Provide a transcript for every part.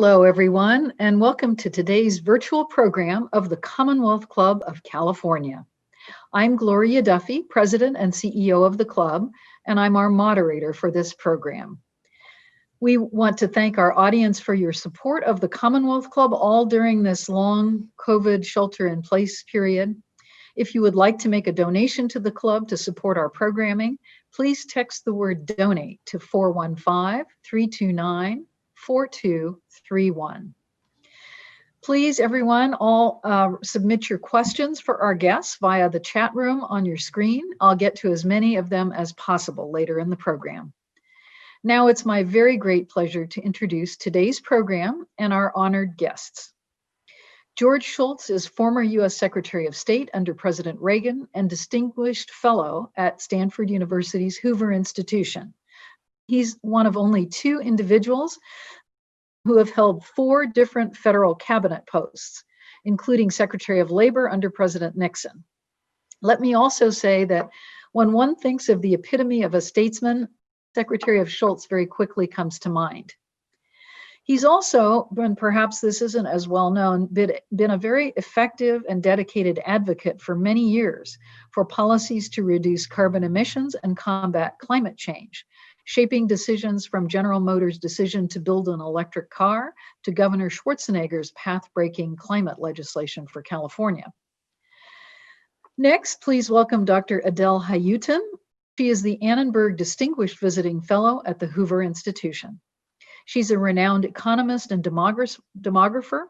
Hello, everyone, and welcome to today's virtual program of the Commonwealth Club of California. I'm Gloria Duffy, President and CEO of the club, and I'm our moderator for this program. We want to thank our audience for your support of the Commonwealth Club all during this long COVID shelter-in-place period. If you would like to make a donation to the club to support our programming, please text the word donate to 415-329-4231. Please, everyone, all submit your questions for our guests via the chat room on your screen. I'll get to as many of them as possible later in the program. Now it's my very great pleasure to introduce today's program and our honored guests. George Shultz is former U.S. Secretary of State under President Reagan and Distinguished Fellow at Stanford University's Hoover Institution. He's one of only two individuals who have held 4 different federal cabinet posts, including Secretary of Labor under President Nixon. Let me also say that when one thinks of the epitome of a statesman, Secretary of Shultz very quickly comes to mind. He's also, and perhaps this isn't as well known, been a very effective and dedicated advocate for many years for policies to reduce carbon emissions and combat climate change, shaping decisions from General Motors' decision to build an electric car to Governor Schwarzenegger's path-breaking climate legislation for California. Next, please welcome Dr. Adele Hayutin. She is the Annenberg Distinguished Visiting Fellow at the Hoover Institution. She's a renowned economist and demographer,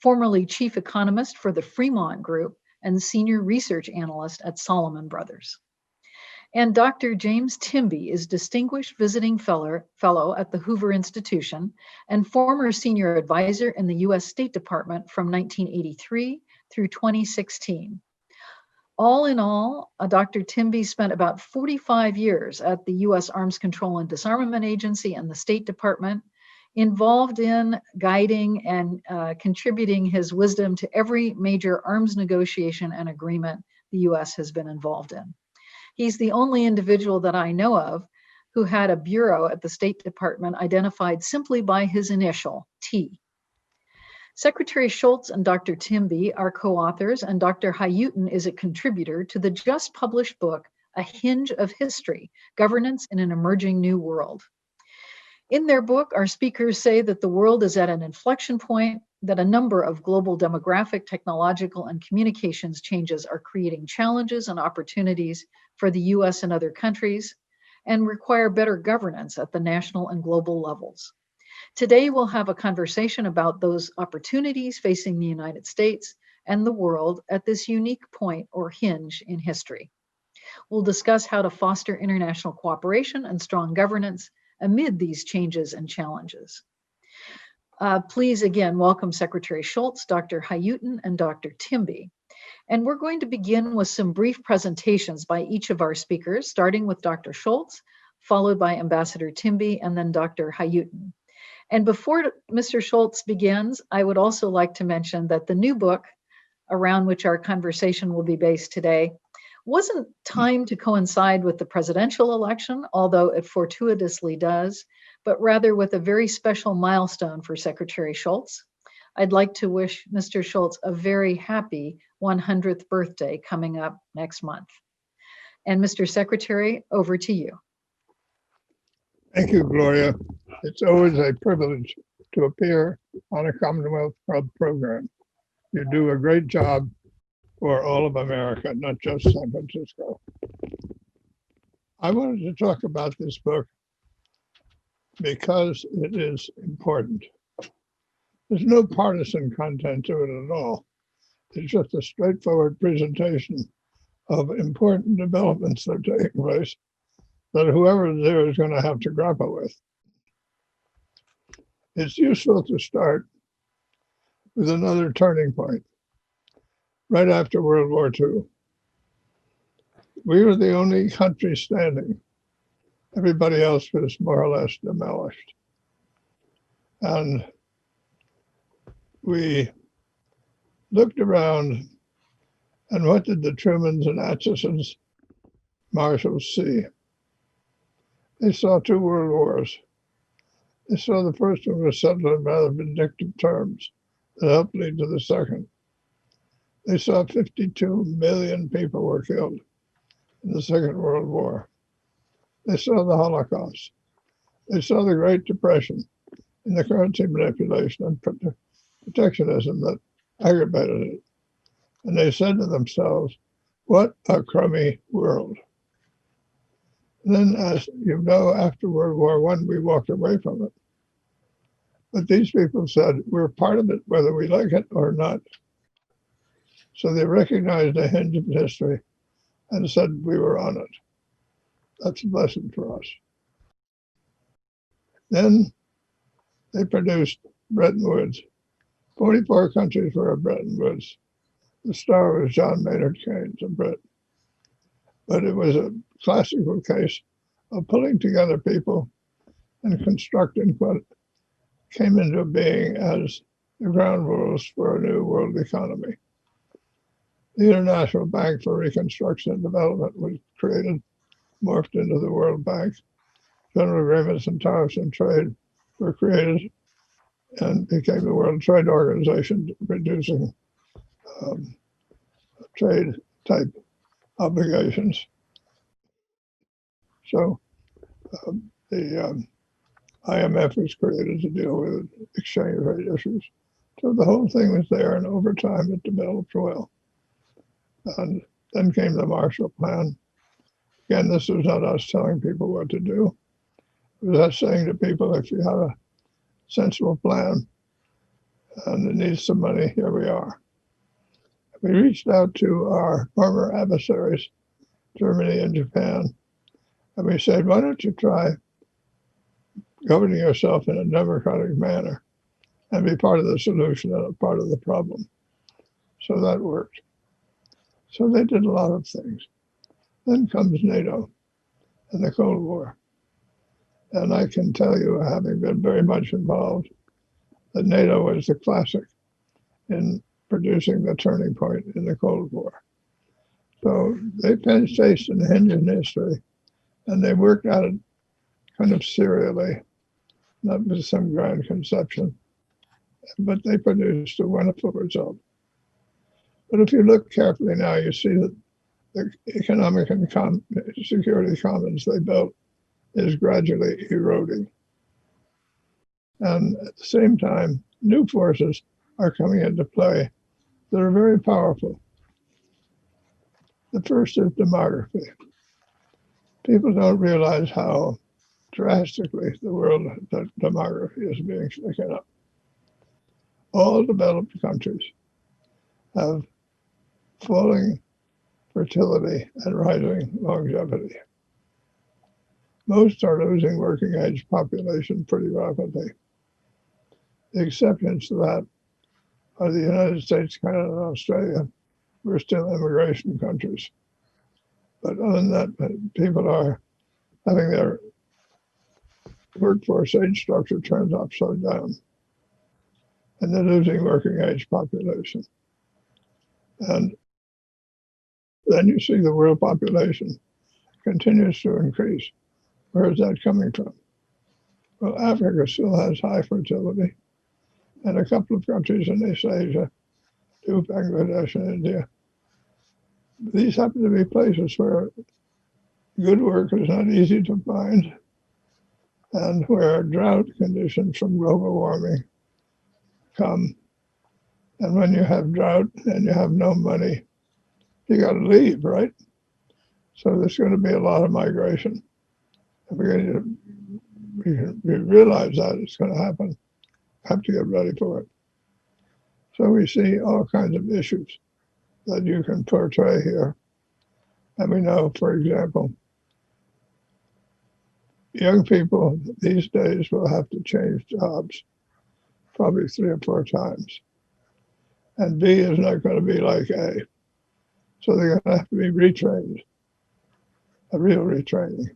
formerly chief economist for the Fremont Group and senior research analyst at Salomon Brothers. And Dr. James Timby is Distinguished Visiting Fellow at the Hoover Institution and former senior advisor in the U.S. State Department from 1983 through 2016. All in all, Dr. Timby spent about 45 years at the U.S. Arms Control and Disarmament Agency and the State Department, involved in guiding and contributing his wisdom to every major arms negotiation and agreement the U.S. has been involved in. He's the only individual that I know of who had a bureau at the State Department identified simply by his initial, T. Secretary Shultz and Dr. Timby are co-authors, and Dr. Hayutin is a contributor to the just published book, A Hinge of History, Governance in an Emerging New World. In their book, our speakers say that the world is at an inflection point, that a number of global demographic, technological, and communications changes are creating challenges and opportunities for the US and other countries, and require better governance at the national and global levels. Today, we'll have a conversation about those opportunities facing the United States and the world at this unique point or hinge in history. We'll discuss how to foster international cooperation and strong governance amid these changes and challenges. Please again welcome Secretary Shultz, Dr. Hayutin, and Dr. Timby. And we're going to begin with some brief presentations by each of our speakers, starting with Dr. Shultz, followed by Ambassador Timby, and then Dr. Hayutin. And before Mr. Shultz begins, I would also like to mention that the new book around which our conversation will be based today wasn't timed to coincide with the presidential election, although it fortuitously does, but rather with a very special milestone for Secretary Shultz. I'd like to wish Mr. Shultz a very happy 100th birthday coming up next month. And Mr. Secretary, over to you. Thank you, Gloria. It's always a privilege to appear on a Commonwealth Club program. You do a great job for all of America, not just San Francisco. I wanted to talk about this book because it is important. There's no partisan content to it at all. It's just a straightforward presentation of important developments that are taking place that whoever is there is going to have to grapple with. It's useful to start with another turning point. Right after World War II, we were the only country standing. Everybody else was more or less demolished. And we looked around, and what did the Trumans and Achesons, Marshalls see? They saw 2 world wars. They saw the first one was settled in rather vindictive terms that helped lead to the second. They saw 52 million people were killed in the Second World War. They saw the Holocaust. They saw the Great Depression and the currency manipulation and protectionism that aggravated it. And they said to themselves, what a crummy world. And then, as you know, after World War I, we walked away from it. But these people said, we're part of it, whether we like it or not. So they recognized the hinge of history and said we were on it. That's a lesson for us. Then they produced Bretton Woods. 44 countries were at Bretton Woods. The star was John Maynard Keynes, a Brit. But it was a classical case of pulling together people and constructing what came into being as the ground rules for a new world economy. The International Bank for Reconstruction and Development was created, morphed into the World Bank. General agreements on tariffs and trade were created and became the World Trade Organization, reducing trade type obligations. So the IMF was created to deal with exchange rate issues. So the whole thing was there, and over time it developed well. And then came the Marshall Plan. Again, this was not us telling people what to do. It was us saying to people, if you have a sensible plan and it needs some money, here we are. We reached out to our former adversaries, Germany and Japan, and we said, why don't you try governing yourself in a democratic manner and be part of the solution and a part of the problem? So that worked. So they did a lot of things. Then comes NATO and the Cold War. And I can tell you, having been very much involved, that NATO was the classic in producing the turning point in the Cold War. So they faced an hinge in history, and they worked at it kind of serially, not with some grand conception, but they produced a wonderful result. But if you look carefully now, you see that the economic and security commons they built is gradually eroding. And at the same time, new forces are coming into play that are very powerful. The first is demography. People don't realize how drastically the world demography is being shaken up. All developed countries have falling fertility and rising longevity. Most are losing working age population pretty rapidly. The exceptions to that are the United States, Canada, and Australia. We're still immigration countries. But other than that, people are having their workforce age structure turned upside down. And they're losing working age population. And then you see the world population continues to increase. Where is that coming from? Well, Africa still has high fertility, and a couple of countries in East Asia do, Bangladesh and India. These happen to be places where good work is not easy to find, and where drought conditions from global warming come. And when you have drought and you have no money, you got to leave, right? So there's going to be a lot of migration. If we realize that it's going to happen, have to get ready for it. So we see all kinds of issues that you can portray here. And we know, for example, young people these days will have to change jobs probably 3 or 4 times. And B is not going to be like A. So they're going to have to be retrained, a real retraining.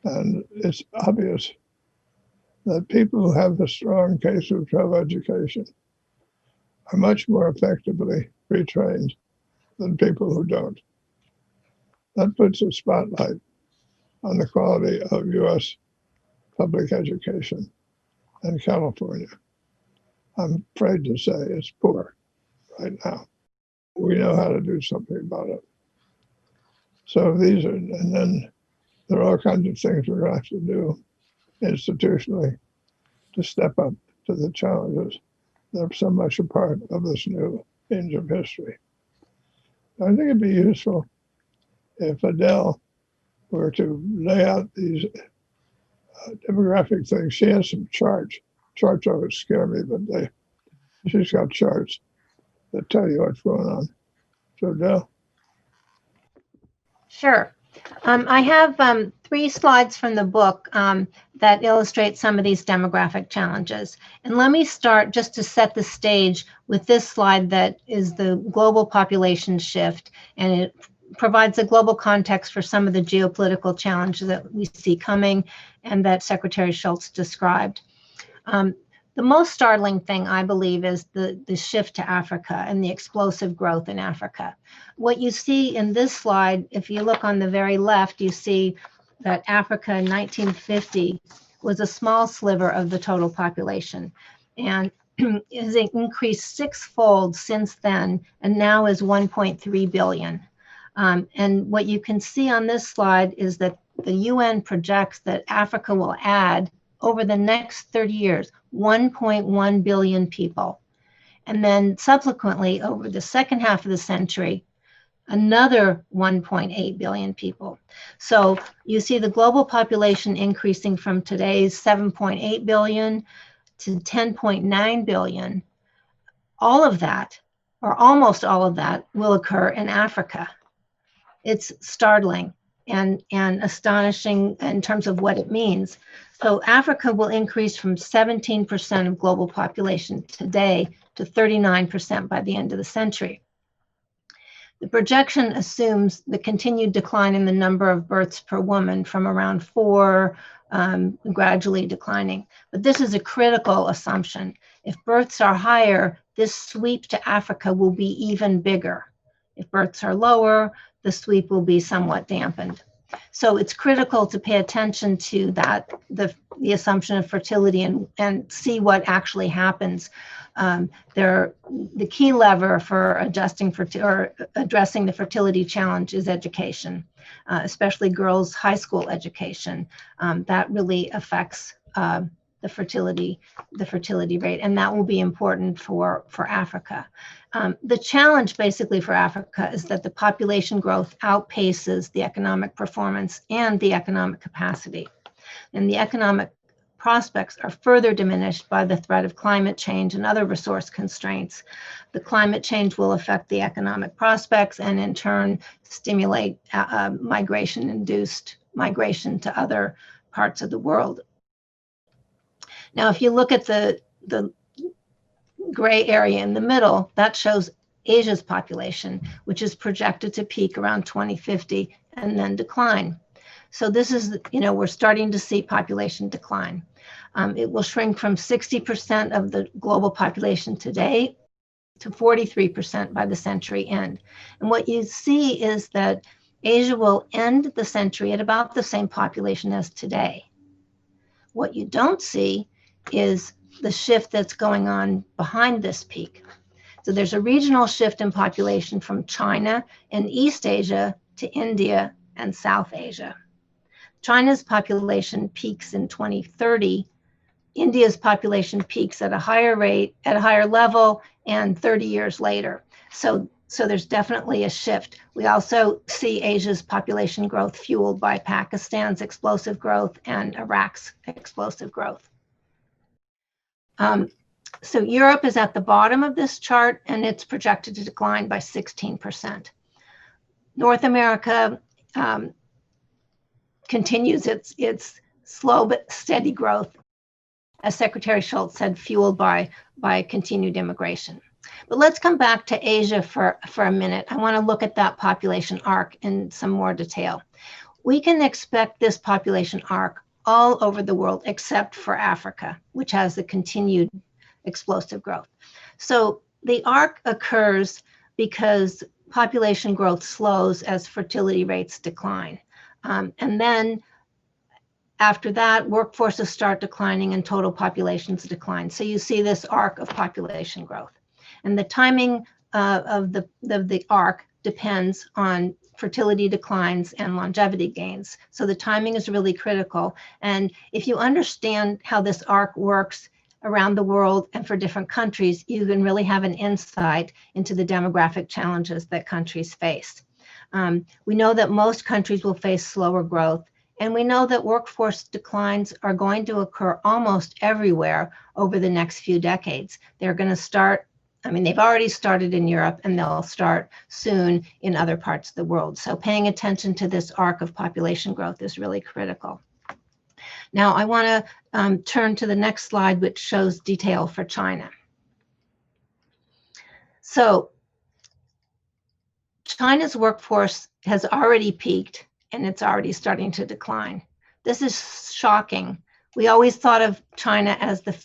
And it's obvious that people who have a strong K-12 education are much more effectively retrained than people who don't. That puts a spotlight on the quality of U.S. public education, and California, I'm afraid to say, it's poor right now. We know how to do something about it. So these are, and then there are all kinds of things we're going to have to do institutionally to step up to the challenges that are so much a part of this new age of history. I think it'd be useful if Adele were to lay out these demographic things. She has some charts. Charts always scare me, but she's got charts that tell you what's going on. So Adele. Sure. I have 3 slides from the book that illustrate some of these demographic challenges. And let me start just to set the stage with this slide that is the global population shift, and it provides a global context for some of the geopolitical challenges that we see coming and that Secretary Shultz described. The most startling thing, I believe, is the shift to Africa and the explosive growth in Africa. What you see in this slide, if you look on the very left, you see that Africa in 1950 was a small sliver of the total population, and has increased 6-fold since then, and now is 1.3 billion. And what you can see on this slide is that the UN projects that Africa will add, over the next 30 years, 1.1 billion people. And then subsequently, over the second half of the century, another 1.8 billion people. So you see the global population increasing from today's 7.8 billion to 10.9 billion. All of that, or almost all of that, will occur in Africa. It's startling and astonishing in terms of what it means. So Africa will increase from 17% of global population today to 39% by the end of the century. The projection assumes the continued decline in the number of births per woman from around 4, gradually declining. But this is a critical assumption. If births are higher, this sweep to Africa will be even bigger. If births are lower, the sweep will be somewhat dampened. So it's critical to pay attention to that, the assumption of fertility, and see what actually happens. The key lever for addressing the fertility challenge is education, especially girls' high school education. That really affects the fertility rate, and that will be important for Africa. The challenge basically for Africa is that the population growth outpaces the economic performance and the economic capacity. And the economic prospects are further diminished by the threat of climate change and other resource constraints. The climate change will affect the economic prospects and in turn stimulate migration-induced migration to other parts of the world. Now, if you look at the gray area in the middle, that shows Asia's population, which is projected to peak around 2050 and then decline. So this is, we're starting to see population decline. It will shrink from 60% of the global population today to 43% by the century end. And what you see is that Asia will end the century at about the same population as today. What you don't see is the shift that's going on behind this peak. So there's a regional shift in population from China and East Asia to India and South Asia. China's population peaks in 2030. India's population peaks at a higher rate, at a higher level, and 30 years later. So there's definitely a shift. We also see Asia's population growth fueled by Pakistan's explosive growth and Iraq's explosive growth. So Europe is at the bottom of this chart, and it's projected to decline by 16%. North America continues its slow but steady growth, as Secretary Shultz said, fueled by continued immigration. But let's come back to Asia for a minute. I want to look at that population arc in some more detail. We can expect this population arc all over the world except for Africa, which has the continued explosive growth. So the arc occurs because population growth slows as fertility rates decline. And then after that, workforces start declining and total populations decline. So you see this arc of population growth. And the timing of the arc depends on fertility declines and longevity gains. So the timing is really critical. And if you understand how this arc works around the world and for different countries, you can really have an insight into the demographic challenges that countries face. We know that most countries will face slower growth, and we know that workforce declines are going to occur almost everywhere over the next few decades. They're going to start, I mean, they've already started in Europe, and they'll start soon in other parts of the world. So paying attention to this arc of population growth is really critical. Now, I want to turn to the next slide, which shows detail for China. So China's workforce has already peaked, and it's already starting to decline. This is shocking. We always thought of China as the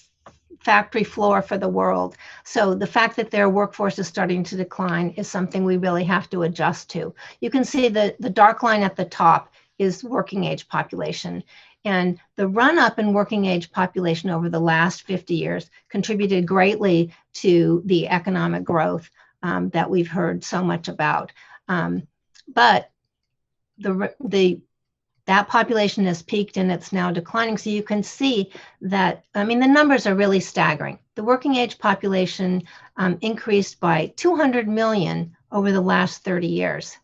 factory floor for the world. So the fact that their workforce is starting to decline is something we really have to adjust to. You can see the dark line at the top is working age population. And the run up in working age population over the last 50 years contributed greatly to the economic growth that we've heard so much about. But that population has peaked and it's now declining. So you can see that, I mean, the numbers are really staggering. The working age population increased by 200 million over the last 30 years.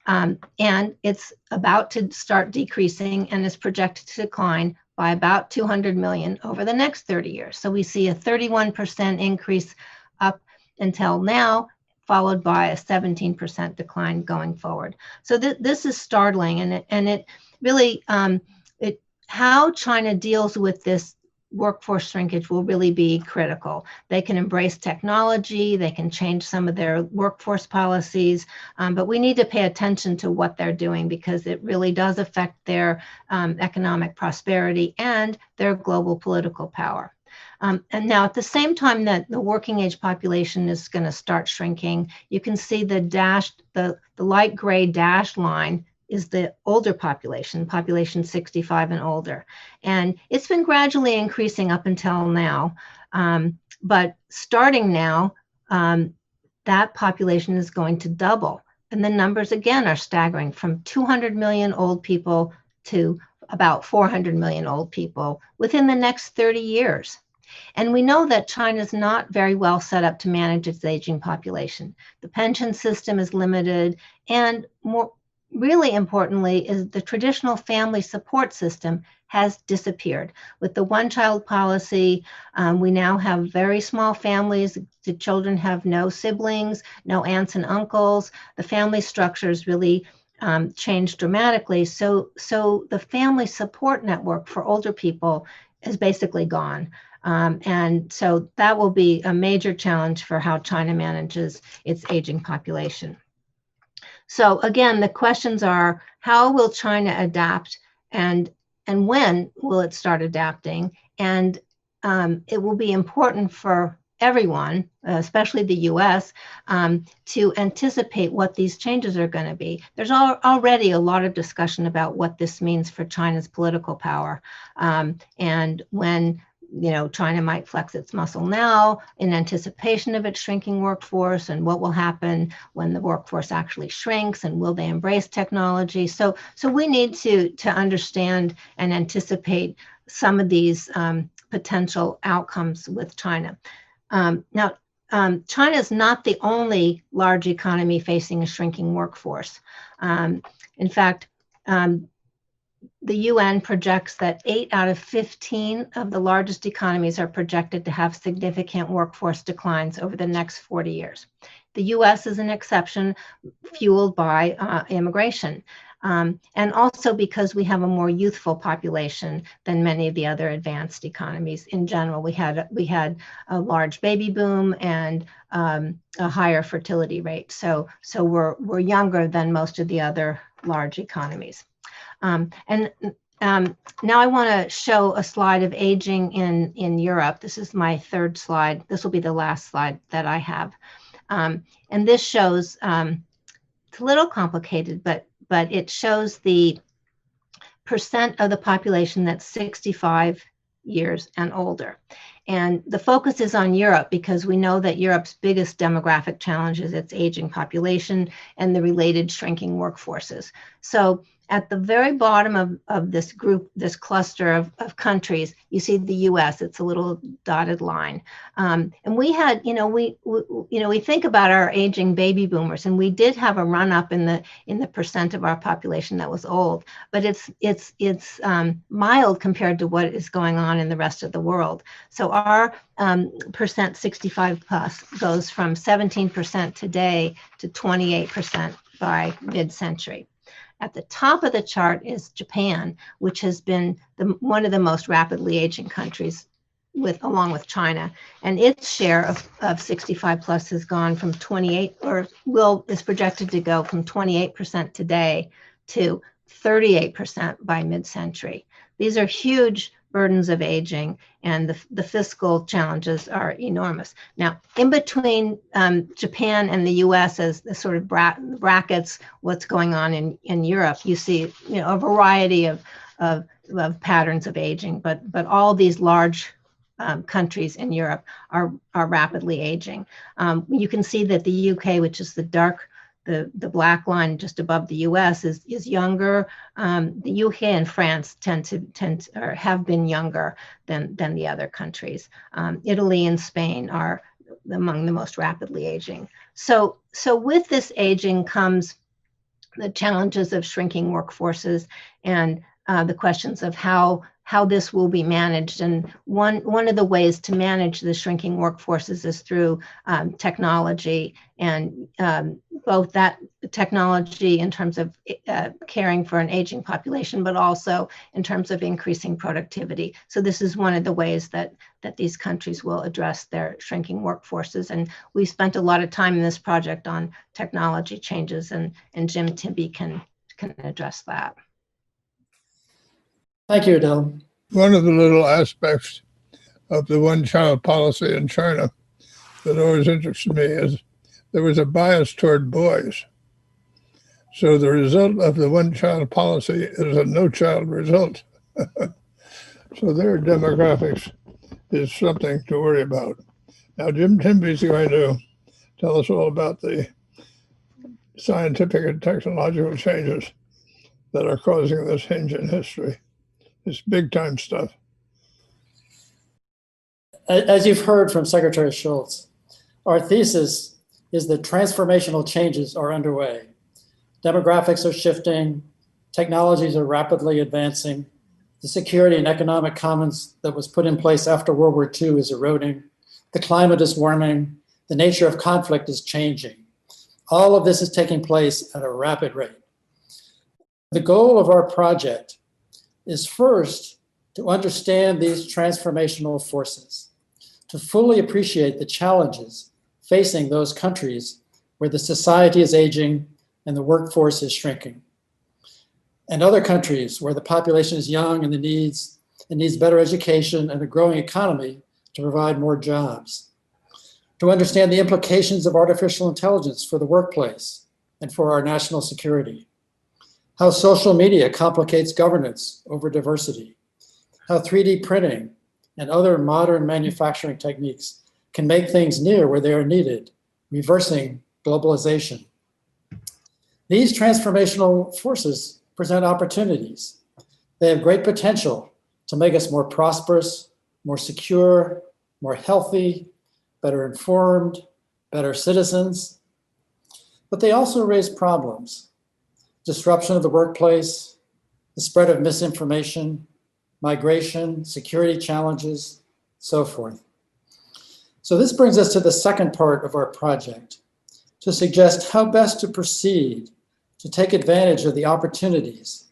And it's about to start decreasing and is projected to decline by about 200 million over the next 30 years. So we see a 31% increase up until now, followed by a 17% decline going forward. So this is startling, and it really, how China deals with this workforce shrinkage will really be critical. They can embrace technology, they can change some of their workforce policies, but we need to pay attention to what they're doing because it really does affect their economic prosperity and their global political power. And now at the same time that the working age population is going to start shrinking, you can see the light gray dashed line is the older population 65 and older. And it's been gradually increasing up until now. But starting now, that population is going to double. And the numbers again are staggering, from 200 million old people to about 400 million old people within the next 30 years. And we know that China is not very well set up to manage its aging population. The pension system is limited, and really importantly is the traditional family support system has disappeared. With the one-child policy, we now have very small families. The children have no siblings, no aunts and uncles. The family structures really changed dramatically. So the family support network for older people is basically gone. And so that will be a major challenge for how China manages its aging population. So again, the questions are, how will China adapt, and when will it start adapting? And it will be important for everyone, especially the US, to anticipate what these changes are going to be. There's already a lot of discussion about what this means for China's political power, and when China might flex its muscle now in anticipation of its shrinking workforce, and what will happen when the workforce actually shrinks, and will they embrace technology? So we need to understand and anticipate some of these potential outcomes with China. Now, China is not the only large economy facing a shrinking workforce. In fact, the UN projects that 8 out of 15 of the largest economies are projected to have significant workforce declines over the next 40 years. The US is an exception, fueled by immigration, and also because we have a more youthful population than many of the other advanced economies in general. We had a large baby boom and a higher fertility rate. So we're younger than most of the other large economies. Now I want to show a slide of aging in Europe. This is my third slide. This will be the last slide that I have. And this shows, it's a little complicated, but it shows the percent of the population that's 65 years and older. And the focus is on Europe because we know that Europe's biggest demographic challenge is its aging population and the related shrinking workforces. So at the very bottom of this group, this cluster of countries, you see the US, it's a little dotted line. And we had, we think about our aging baby boomers, and we did have a run up in the percent of our population that was old, but it's mild compared to what is going on in the rest of the world. So our percent 65 plus goes from 17% today to 28% by mid-century. At the top of the chart is Japan, which has been one of the most rapidly aging countries along with China. And its share of 65 plus has gone from 28, is projected to go from 28% today to 38% by mid-century. These are huge burdens of aging, and the fiscal challenges are enormous. Now, in between Japan and the US, as the sort of brackets what's going on in Europe, you see a variety of patterns of aging, but all these large countries in Europe are rapidly aging. You can see that the UK, which is the black line just above the US, is younger. The UK and France have been younger than the other countries. Italy and Spain are among the most rapidly aging. So with this aging comes the challenges of shrinking workforces and the questions of how this will be managed. And one of the ways to manage the shrinking workforces is through technology, and both that technology in terms of caring for an aging population, but also in terms of increasing productivity. So this is one of the ways that these countries will address their shrinking workforces. And we spent a lot of time in this project on technology changes, and Jim Timby can address that. Thank you, Adele. One of the little aspects of the one-child policy in China that always interested me is there was a bias toward boys. So the result of the one-child policy is a no-child result. So their demographics is something to worry about. Now, Jim Timby is going to tell us all about the scientific and technological changes that are causing this hinge in history. It's big time stuff. As you've heard from Secretary Shultz, our thesis is that transformational changes are underway. Demographics are shifting, technologies are rapidly advancing, the security and economic commons that was put in place after World War II is eroding, the climate is warming, the nature of conflict is changing. All of this is taking place at a rapid rate. The goal of our project is first to understand these transformational forces, to fully appreciate the challenges facing those countries where the society is aging and the workforce is shrinking, and other countries where the population is young and needs better education and a growing economy to provide more jobs, to understand the implications of artificial intelligence for the workplace and for our national security, how social media complicates governance over diversity, how 3D printing and other modern manufacturing techniques can make things near where they are needed, reversing globalization. These transformational forces present opportunities. They have great potential to make us more prosperous, more secure, more healthy, better informed, better citizens. But they also raise problems. Disruption of the workplace, the spread of misinformation, migration, security challenges, so forth. So this brings us to the second part of our project, to suggest how best to proceed to take advantage of the opportunities,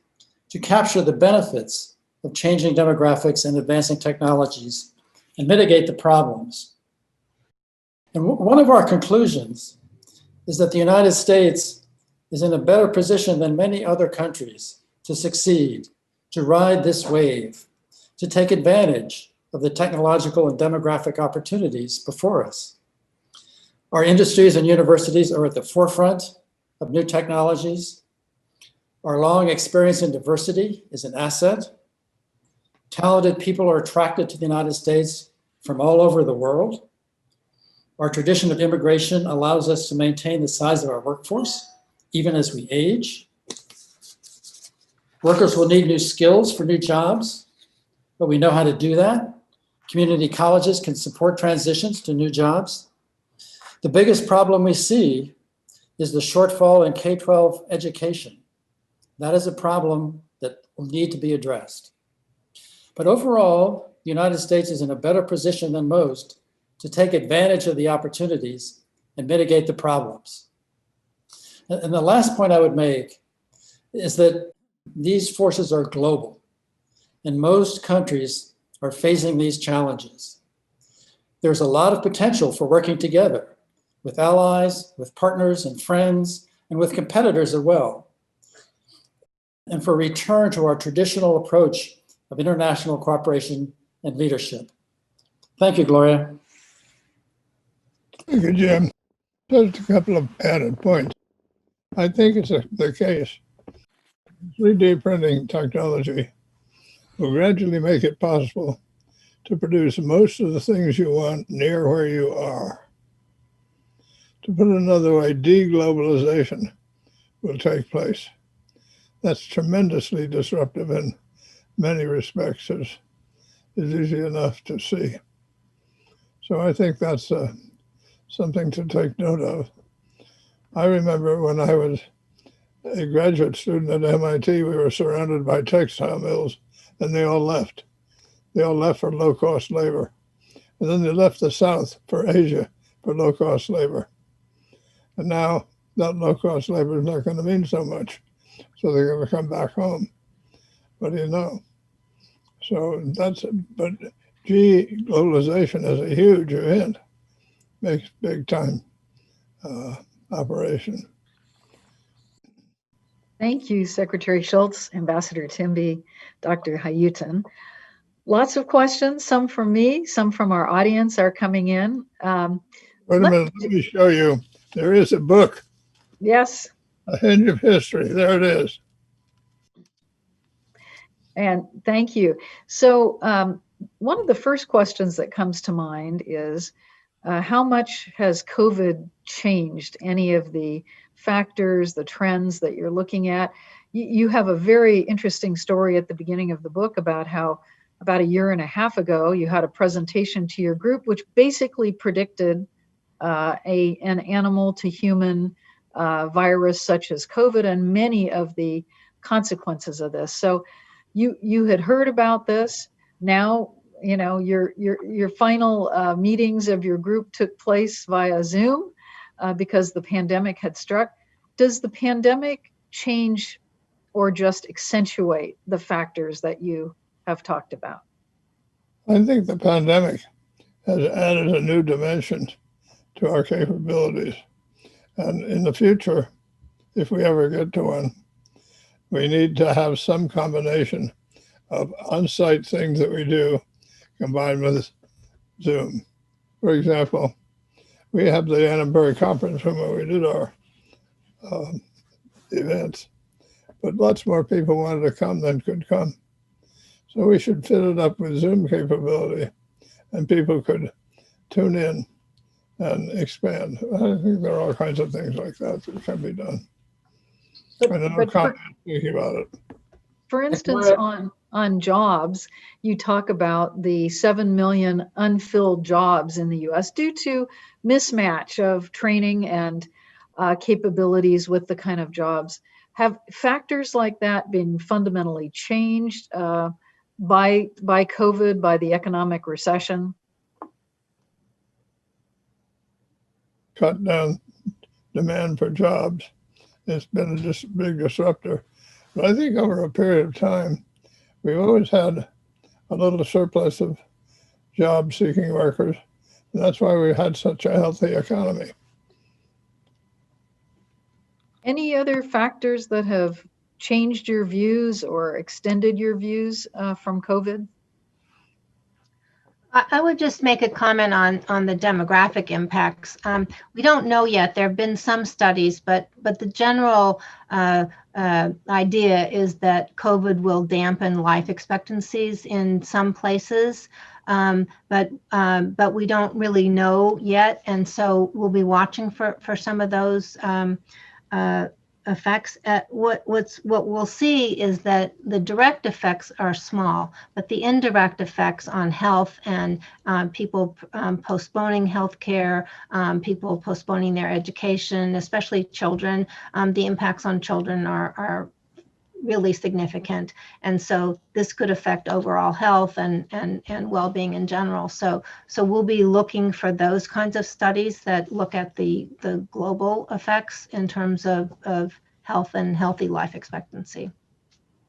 to capture the benefits of changing demographics and advancing technologies, and mitigate the problems. And one of our conclusions is that the United States is in a better position than many other countries to succeed, to ride this wave, to take advantage of the technological and demographic opportunities before us. Our industries and universities are at the forefront of new technologies. Our long experience in diversity is an asset. Talented people are attracted to the United States from all over the world. Our tradition of immigration allows us to maintain the size of our workforce, even as we age. Workers will need new skills for new jobs, but we know how to do that. Community colleges can support transitions to new jobs. The biggest problem we see is the shortfall in K-12 education. That is a problem that will need to be addressed. But overall, the United States is in a better position than most to take advantage of the opportunities and mitigate the problems. And the last point I would make is that these forces are global, and most countries are facing these challenges. There's a lot of potential for working together with allies, with partners and friends, and with competitors as well, and for return to our traditional approach of international cooperation and leadership. Thank you, Gloria. Thank you, Jim. Just a couple of added points. I think it's the case. 3D printing technology will gradually make it possible to produce most of the things you want near where you are. To put it another way, deglobalization will take place. That's tremendously disruptive in many respects, as is easy enough to see. So I think that's something to take note of. I remember when I was a graduate student at MIT, we were surrounded by textile mills, and they all left. They all left for low-cost labor. And then they left the South for Asia for low-cost labor. And now that low-cost labor is not going to mean so much. So they're going to come back home. What do you know? So but globalization is a huge event, makes big time operation. Thank you, Secretary Schultz, Ambassador Timby, Dr. Hayutin. Lots of questions, some from me, some from our audience are coming in. Wait a minute, let me show you. There is a book. Yes. A Hinge of History. There it is. And thank you. So one of the first questions that comes to mind is how much has COVID changed any of the factors, the trends that you're looking at? You have a very interesting story at the beginning of the book about how about a year and a half ago, you had a presentation to your group, which basically predicted an animal to human virus such as COVID and many of the consequences of this. So you had heard about this. Now, you know, your final meetings of your group took place via Zoom because the pandemic had struck. Does the pandemic change or just accentuate the factors that you have talked about? I think the pandemic has added a new dimension to our capabilities. And in the future, if we ever get to one, we need to have some combination of on-site things that we do combined with Zoom. For example, we have the Annenberg conference room where we did our events, but lots more people wanted to come than could come. So we should fit it up with Zoom capability and people could tune in and expand. I think there are all kinds of things like that that can be done. Thinking about it. For instance, on jobs, you talk about the 7 million unfilled jobs in the US due to mismatch of training and capabilities with the kind of jobs. Have factors like that been fundamentally changed by COVID, by the economic recession? Cut down demand for jobs. It's been a big disruptor. But I think over a period of time, we've always had a little surplus of job-seeking workers. And that's why we've had such a healthy economy. Any other factors that have changed your views or extended your views from COVID? I would just make a comment on the demographic impacts. We don't know yet. There have been some studies, but the general idea is that COVID will dampen life expectancies in some places, but we don't really know yet, and so we'll be watching for some of those effects. What we'll see is that the direct effects are small, but the indirect effects on health and people postponing healthcare, people postponing their education, especially children, the impacts on children are really significant. And so this could affect overall health and well-being in general. So we'll be looking for those kinds of studies that look at the global effects in terms of health and healthy life expectancy.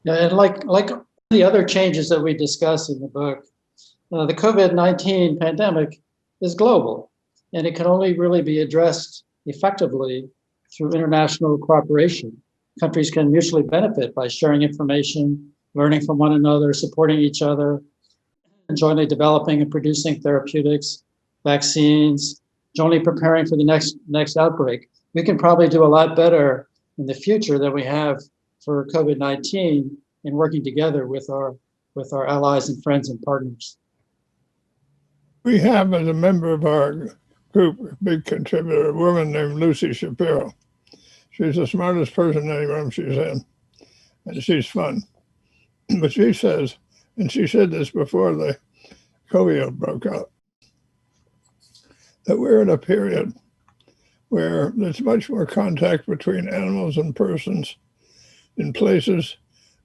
Yeah, and like the other changes that we discuss in the book, the COVID-19 pandemic is global, and it can only really be addressed effectively through international cooperation. Countries can mutually benefit by sharing information, learning from one another, supporting each other, and jointly developing and producing therapeutics, vaccines, jointly preparing for the next outbreak. We can probably do a lot better in the future than we have for COVID-19 in working together with our allies and friends and partners. We have, as a member of our group, a big contributor, a woman named Lucy Shapiro. She's the smartest person in any room she's in, and she's fun. But she says, and she said this before the COVID broke out, that we're in a period where there's much more contact between animals and persons in places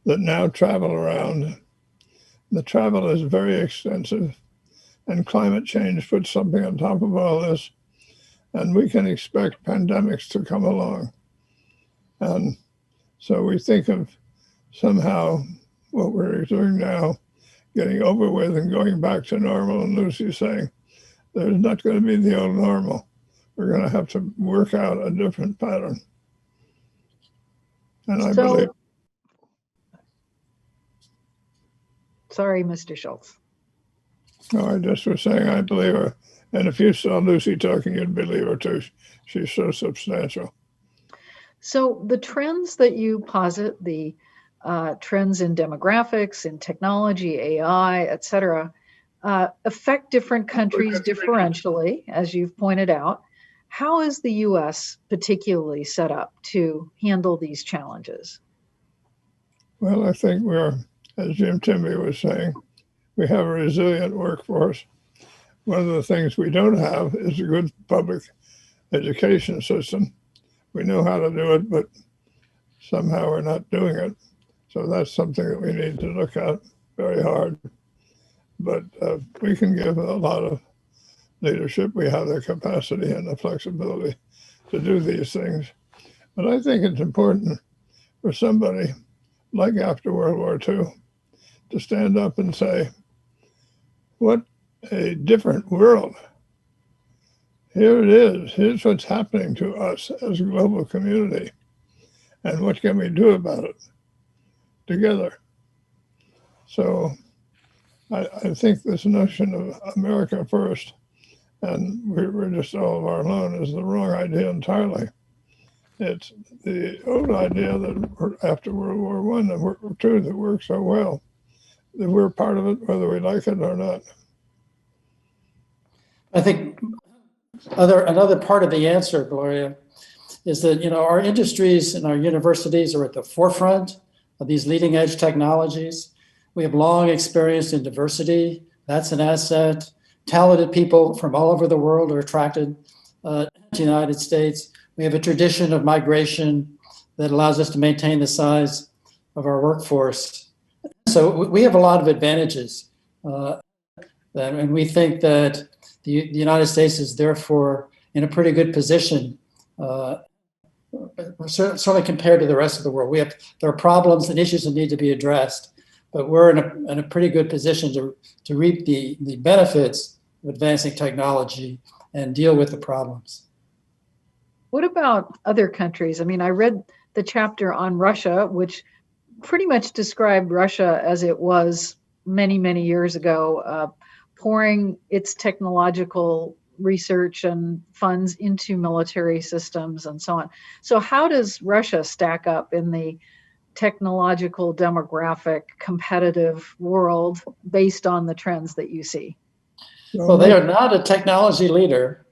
that now travel around. The travel is very extensive, and climate change puts something on top of all this, and we can expect pandemics to come along. And so we think of somehow what we're doing now getting over with and going back to normal. And Lucy's saying there's not going to be the old normal. We're going to have to work out a different pattern. And I believe. Sorry, Mr. Schultz. No, I just was saying I believe her. And if you saw Lucy talking, you'd believe her too. She's so substantial. So the trends that you posit, the trends in demographics, in technology, AI, et cetera, affect different countries differentially, as you've pointed out. How is the U.S. particularly set up to handle these challenges? Well, I think we're, as Jim Timby was saying, we have a resilient workforce. One of the things we don't have is a good public education system. We know how to do it, but somehow we're not doing it. So that's something that we need to look at very hard. But we can give a lot of leadership. We have the capacity and the flexibility to do these things. But I think it's important for somebody like after World War II to stand up and say, what a different world. Here it is. Here's what's happening to us as a global community. And what can we do about it together? So I think this notion of America first and we're just all of our alone is the wrong idea entirely. It's the old idea that after World War I and World War II that worked so well, that we're part of it whether we like it or not. I think another part of the answer, Gloria, is that our industries and our universities are at the forefront of these leading edge technologies. We have long experience in diversity. That's an asset. Talented people from all over the world are attracted to the United States. We have a tradition of migration that allows us to maintain the size of our workforce. So we have a lot of advantages. And we think that the United States is therefore in a pretty good position, certainly compared to the rest of the world. There are problems and issues that need to be addressed, but we're in a pretty good position to reap the benefits of advancing technology and deal with the problems. What about other countries? I mean, I read the chapter on Russia, which pretty much described Russia as it was many, many years ago, pouring its technological research and funds into military systems and so on. So how does Russia stack up in the technological, demographic, competitive world based on the trends that you see? Well, they are not a technology leader,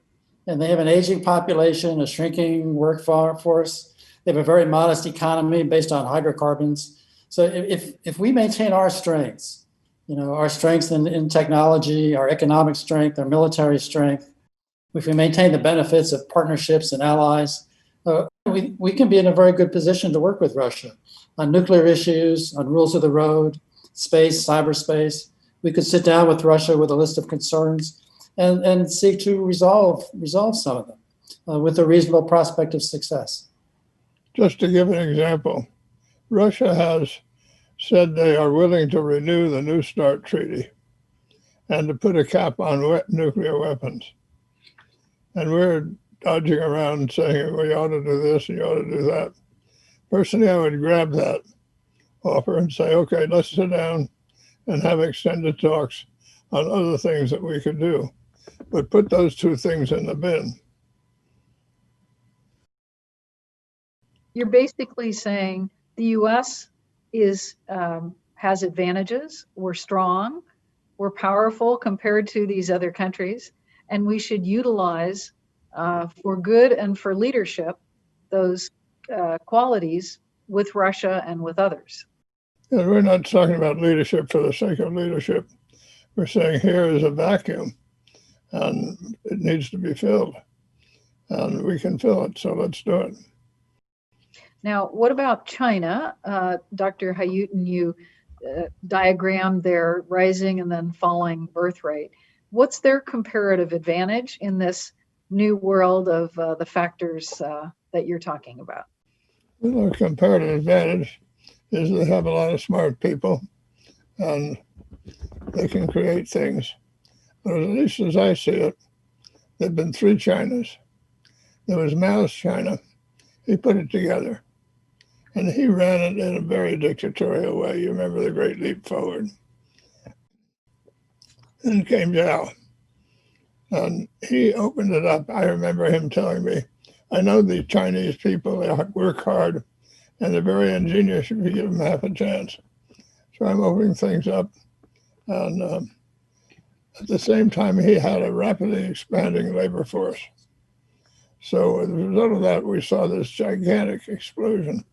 and they have an aging population, a shrinking workforce. They have a very modest economy based on hydrocarbons. So if we maintain our strengths, our strengths in technology, our economic strength, our military strength, if we maintain the benefits of partnerships and allies, we can be in a very good position to work with Russia on nuclear issues, on rules of the road, space, cyberspace. We could sit down with Russia with a list of concerns and seek to resolve some of them with a reasonable prospect of success. Just to give an example, Russia has said they are willing to renew the New START treaty and to put a cap on nuclear weapons. And we're dodging around saying we ought to do this and you ought to do that. Personally, I would grab that offer and say, okay, let's sit down and have extended talks on other things that we could do. But put those two things in the bin. You're basically saying the U.S. has advantages. We're strong, we're powerful compared to these other countries, and we should utilize for good and for leadership those qualities with Russia and with others. And we're not talking about leadership for the sake of leadership. We're saying here is a vacuum and it needs to be filled, and we can fill it, so let's do it. Now, what about China? Dr. Hayutin, you diagrammed their rising and then falling birth rate. What's their comparative advantage in this new world of the factors that you're talking about? Well, their comparative advantage is they have a lot of smart people and they can create things. But at least as I see it, there have been three Chinas. There was Mao's China. He put it together. And he ran it in a very dictatorial way. You remember the Great Leap Forward. Then came Zhao. And he opened it up. I remember him telling me, I know the Chinese people, they work hard, and they're very ingenious if you give them half a chance. So I'm opening things up. And at the same time, he had a rapidly expanding labor force. So as a result of that, we saw this gigantic explosion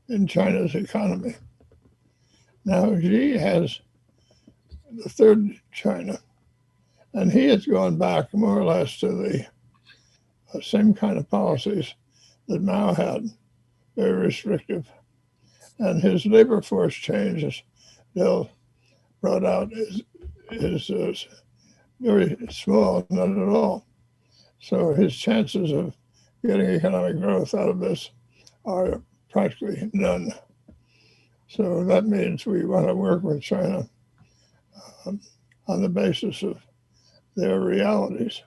in China's economy. Now Xi has the third China, and he has gone back more or less to the same kind of policies that Mao had, very restrictive. And his labor force changes, Bill brought out, is very small, not at all. So his chances of getting economic growth out of this are practically none. So that means we want to work with China on the basis of their realities.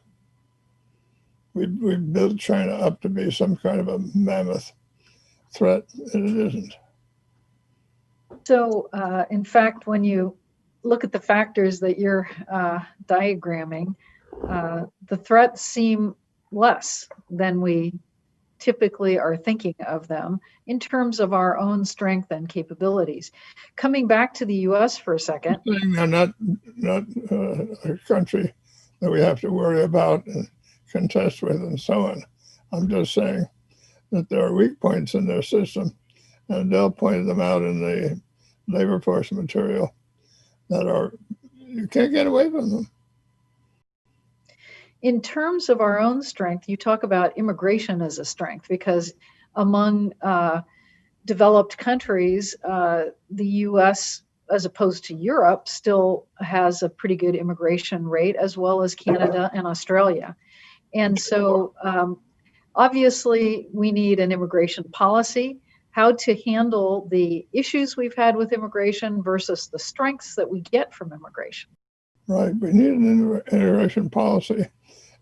We built China up to be some kind of a mammoth threat, and it isn't. So, in fact, when you look at the factors that you're diagramming, the threats seem less than we typically are thinking of them in terms of our own strength and capabilities. Coming back to the U.S. for a second. They're not a country that we have to worry about and contest with and so on. I'm just saying that there are weak points in their system, and Dell pointed them out in the labor force material that you can't get away from them. In terms of our own strength, you talk about immigration as a strength because among developed countries, the U.S., as opposed to Europe, still has a pretty good immigration rate, as well as Canada and Australia. And so obviously we need an immigration policy, how to handle the issues we've had with immigration versus the strengths that we get from immigration. Right, we need an immigration policy.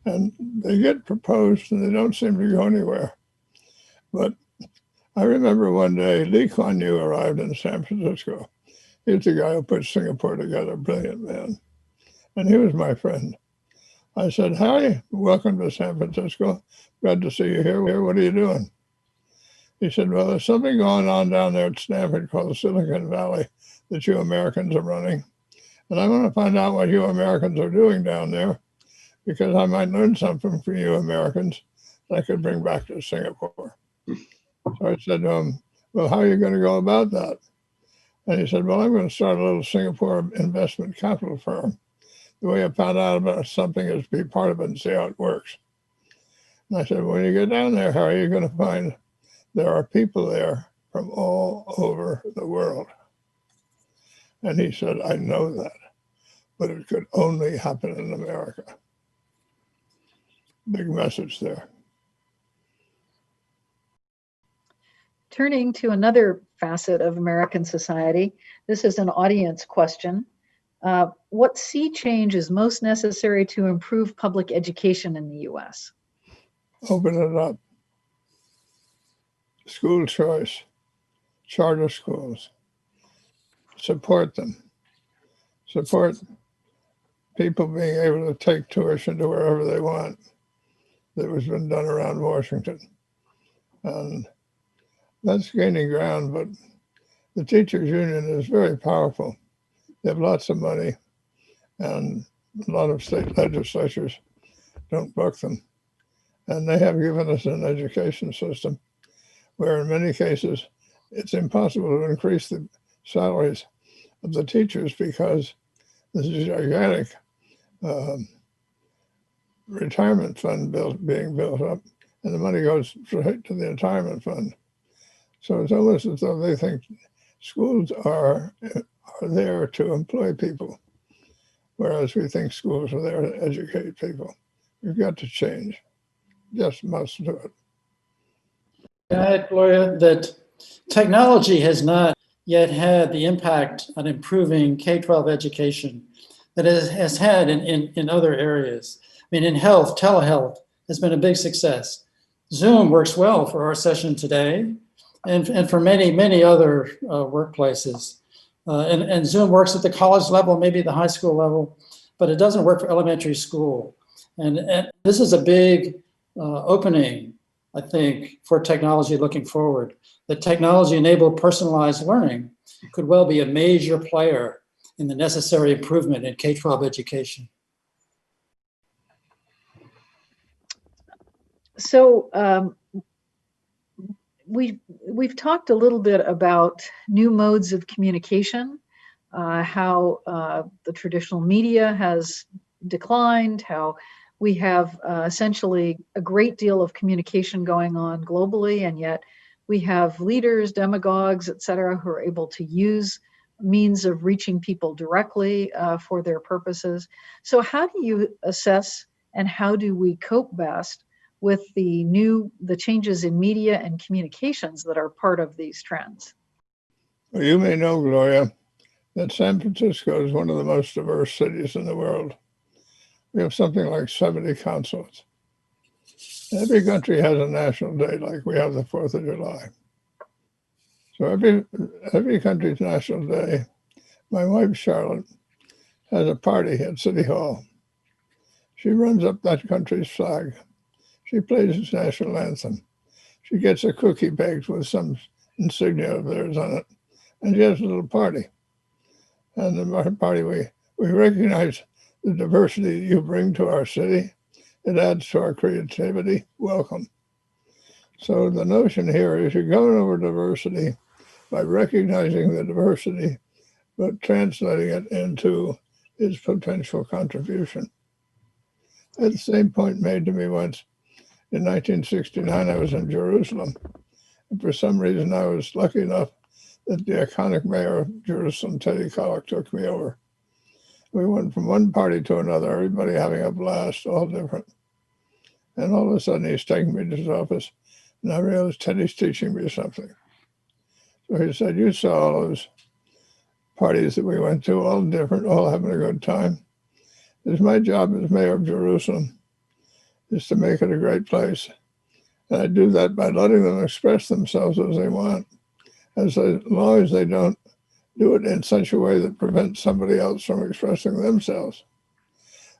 And they get proposed and they don't seem to go anywhere. But I remember one day Lee Kuan Yew arrived in San Francisco. He's the guy who put Singapore together, brilliant man. And he was my friend. I said, "Harry, welcome to San Francisco. Glad to see you here. What are you doing?" He said, "Well, there's something going on down there at Stanford called Silicon Valley that you Americans are running. And I want to find out what you Americans are doing down there because I might learn something from you Americans that I could bring back to Singapore." So I said to him, "Well, how are you going to go about that?" And he said, "Well, I'm going to start a little Singapore investment capital firm. The way I found out about something is to be part of it and see how it works." And I said, "When you get down there, Harry, you're going to find there are people there from all over the world." And he said, "I know that, but it could only happen in America." Big message there. Turning to another facet of American society, this is an audience question. What sea change is most necessary to improve public education in the U.S.? Open it up. School choice, charter schools. Support them. Support people being able to take tuition to wherever they want. That was been done around Washington. And that's gaining ground, but the teachers union is very powerful. They have lots of money, and a lot of state legislatures don't buck them. And they have given us an education system where in many cases it's impossible to increase the salaries of the teachers because this is gigantic retirement fund being built up, and the money goes straight to the retirement fund. So it's almost as though they think schools are there to employ people, whereas we think schools are there to educate people. We've got to change. Just must do it. Can I add, Gloria, that technology has not yet had the impact on improving K-12 education that it has had in other areas. I mean, in health, telehealth has been a big success. Zoom works well for our session today and for many, many other workplaces. And Zoom works at the college level, maybe the high school level, but it doesn't work for elementary school. And this is a big opening, I think, for technology looking forward. That technology-enabled personalized learning could well be a major player in the necessary improvement in K-12 education. So we've talked a little bit about new modes of communication, how the traditional media has declined, how we have essentially a great deal of communication going on globally, and yet we have leaders, demagogues, et cetera, who are able to use means of reaching people directly for their purposes. So how do you assess and how do we cope best with the changes in media and communications that are part of these trends? Well, you may know, Gloria, that San Francisco is one of the most diverse cities in the world. We have something like 70 consulates. Every country has a national day, like we have the 4th of July. So every country's national day, my wife, Charlotte, has a party at City Hall. She runs up that country's flag. She plays its national anthem. She gets a cookie baked with some insignia of theirs on it, and she has a little party. And in our party, we recognize the diversity you bring to our city. It adds to our creativity. Welcome. So the notion here is you're going over diversity by recognizing the diversity, but translating it into its potential contribution. I had the same point made to me once. In 1969, I was in Jerusalem. And for some reason, I was lucky enough that the iconic mayor of Jerusalem, Teddy Kollek, took me over. We went from one party to another, everybody having a blast, all different. And all of a sudden, he's taking me to his office, and I realized Teddy's teaching me something. So he said, "You saw all those parties that we went to, all different, all having a good time. It's my job as mayor of Jerusalem is to make it a great place. And I do that by letting them express themselves as they want, as long as they don't do it in such a way that prevents somebody else from expressing themselves.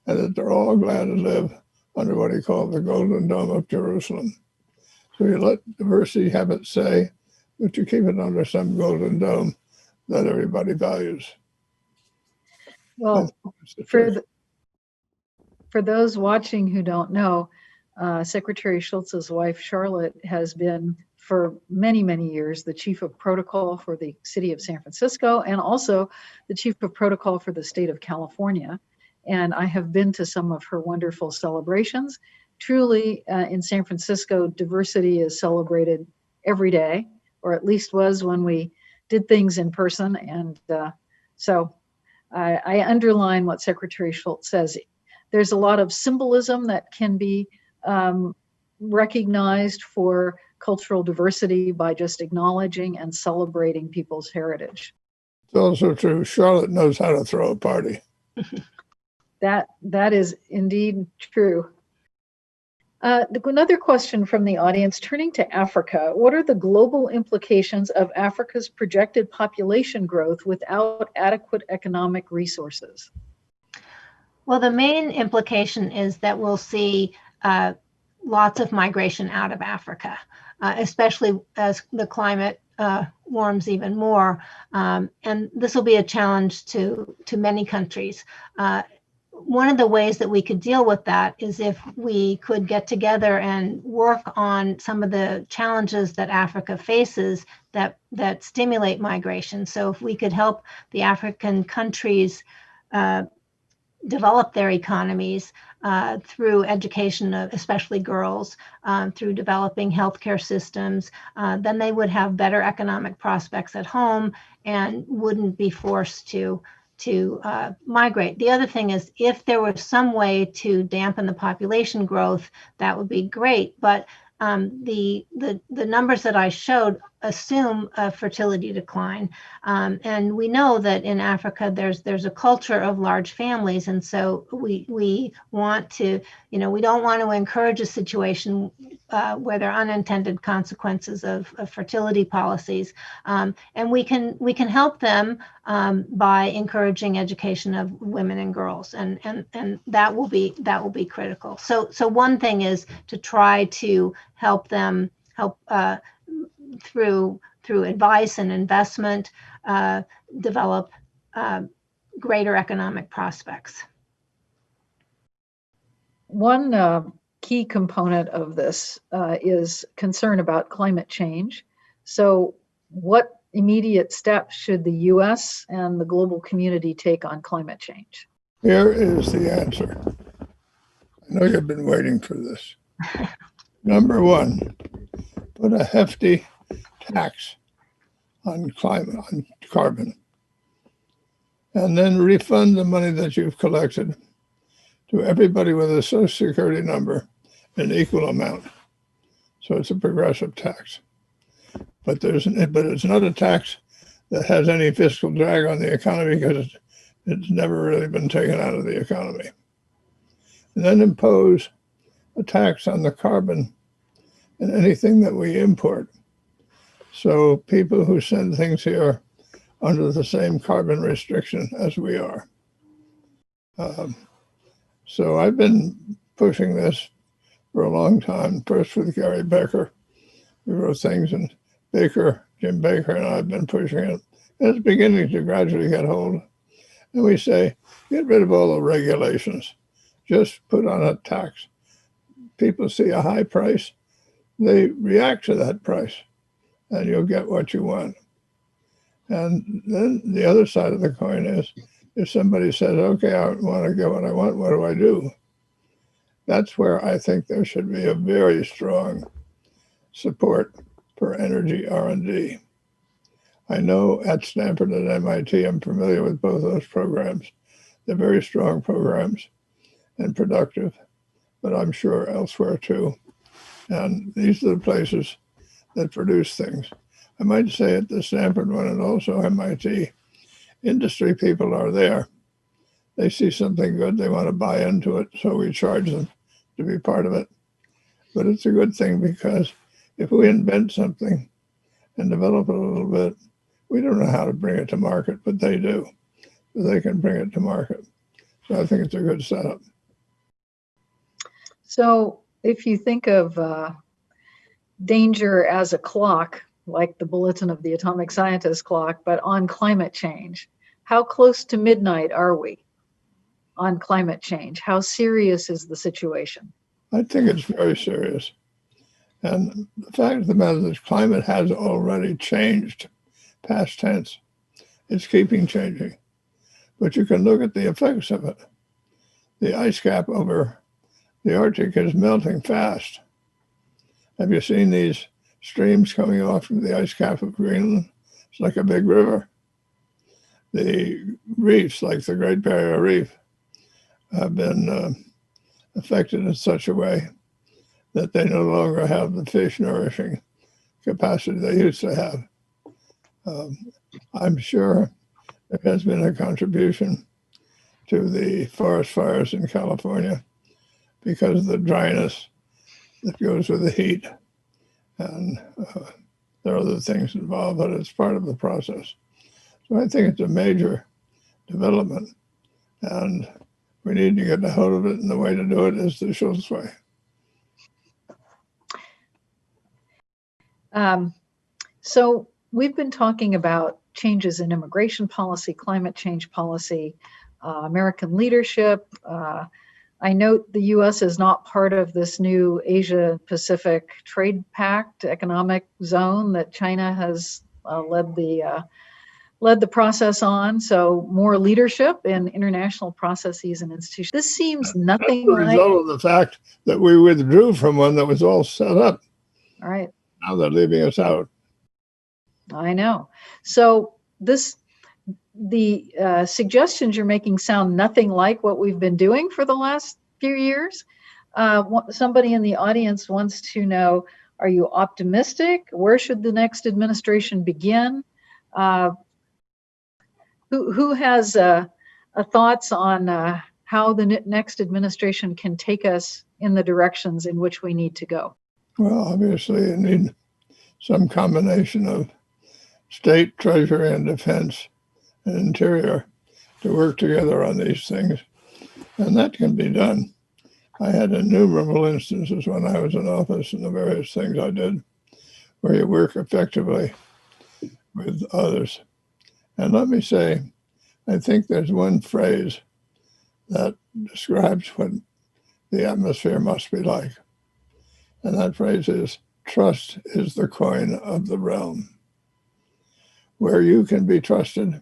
and that they're all glad to live under what he called the Golden Dome of Jerusalem. So you let diversity have its say, but you keep it under some golden dome that everybody values. Well, for those watching who don't know, Secretary Shultz's wife, Charlotte, has been for many, many years the chief of protocol for the city of San Francisco and also the chief of protocol for the state of California. And I have been to some of her wonderful celebrations. Truly, in San Francisco, diversity is celebrated every day, or at least was when we did things in person. And so I underline what Secretary Shultz says. There's a lot of symbolism that can be recognized for cultural diversity by just acknowledging and celebrating people's heritage. It's also true, Charlotte knows how to throw a party. That is indeed true. Another question from the audience, turning to Africa, what are the global implications of Africa's projected population growth without adequate economic resources? Well, the main implication is that we'll see lots of migration out of Africa, especially as the climate warms even more. And this will be a challenge to many countries. One of the ways that we could deal with that is if we could get together and work on some of the challenges that Africa faces that stimulate migration. So if we could help the African countries develop their economies through education of especially girls, through developing healthcare systems, then they would have better economic prospects at home and wouldn't be forced to migrate. The other thing is, if there was some way to dampen the population growth, that would be great. But the numbers that I showed assume a fertility decline, and we know that in Africa there's a culture of large families, and so we want to, we don't want to encourage a situation where there are unintended consequences of fertility policies, and we can help them by encouraging education of women and girls, and that will be critical. So one thing is to try to help them through advice and investment, develop greater economic prospects. One key component of this is concern about climate change. So what immediate steps should the US and the global community take on climate change? Here is the answer. I know you've been waiting for this. Number one, put a hefty tax on carbon, and then refund the money that you've collected to everybody with a Social Security number in equal amount. So it's a progressive tax, but it's not a tax that has any fiscal drag on the economy because it's never really been taken out of the economy. And then impose a tax on the carbon and anything that we import. So people who send things here under the same carbon restriction as we are. So I've been pushing this for a long time, first with Gary Becker. We wrote things, and Jim Baker and I have been pushing it. And it's beginning to gradually get hold. And we say, get rid of all the regulations. Just put on a tax. People see a high price, they react to that price, and you'll get what you want. And then the other side of the coin is, if somebody says, okay, I want to get what I want, what do I do? That's where I think there should be a very strong support for energy R&D. I know at Stanford and MIT, I'm familiar with both those programs. They're very strong programs and productive, but I'm sure elsewhere too. And these are the places that produce things. I might say at the Stanford one and also MIT, industry people are there. They see something good, they want to buy into it, so we charge them to be part of it. But it's a good thing, because if we invent something and develop it a little bit, we don't know how to bring it to market, but they do. They can bring it to market. So I think it's a good setup. So if you think of danger as a clock, like the Bulletin of the Atomic Scientist clock, but on climate change, how close to midnight are we on climate change? How serious is the situation? I think it's very serious. And the fact of the matter is climate has already changed, past tense. It's keeping changing. But you can look at the effects of it. The ice cap over the Arctic is melting fast. Have you seen these streams coming off from the ice cap of Greenland? It's like a big river. The reefs, like the Great Barrier Reef, have been affected in such a way that they no longer have the fish nourishing capacity they used to have. I'm sure there has been a contribution to the forest fires in California because of the dryness that goes with the heat. And there are other things involved, but it's part of the process. So I think it's a major development, and we need to get a hold of it, and the way to do it is the Schultz way. So we've been talking about changes in immigration policy, climate change policy, American leadership. I note the U.S. is not part of this new Asia-Pacific Trade Pact economic zone that China has led the process on. So more leadership in international processes and institutions. This seems nothing That's the like. result of the fact that we withdrew from one that was all set up. All right. Now they're leaving us out. I know. So the suggestions you're making sound nothing like what we've been doing for the last few years. Somebody in the audience wants to know, are you optimistic? Where should the next administration begin? Who has thoughts on how the next administration can take us in the directions in which we need to go? Well, obviously, you need some combination of state, treasury, and defense and interior to work together on these things. And that can be done. I had innumerable instances when I was in office and the various things I did where you work effectively with others. And let me say, I think there's one phrase that describes what the atmosphere must be like. And that phrase is, trust is the coin of the realm. Where you can be trusted,